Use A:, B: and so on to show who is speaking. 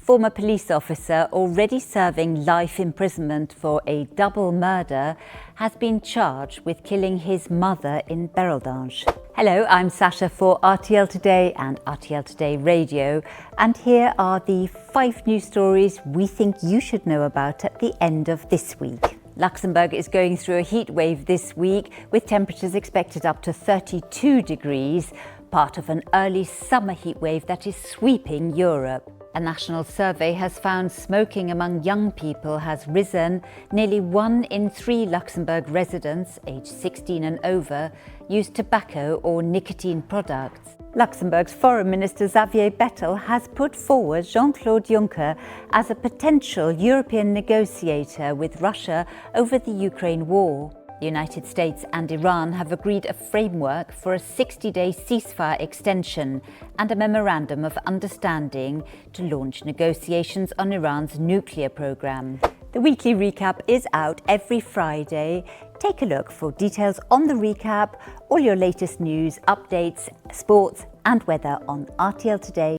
A: former police officer already serving life imprisonment for a double murder, has been charged with killing his mother in Bereldange. Hello, I'm Sasha for RTL Today and RTL Today Radio, and here are the 5 news stories we think you should know about at the end of this week. Luxembourg is going through a heat wave this week, with temperatures expected up to 32 degrees, part of an early summer heat wave that is sweeping Europe. A national survey has found smoking among young people has risen. Nearly 1 in 3 Luxembourg residents, aged 16 and over, use tobacco or nicotine products. Luxembourg's Foreign Minister Xavier Bettel has put forward Jean-Claude Juncker as a potential European negotiator with Russia over the Ukraine war. The United States and Iran have agreed a framework for a 60-day ceasefire extension and a memorandum of understanding to launch negotiations on Iran's nuclear program. The weekly recap is out every Friday. Take a look for details on the recap, all your latest news, updates, sports and weather on RTL Today.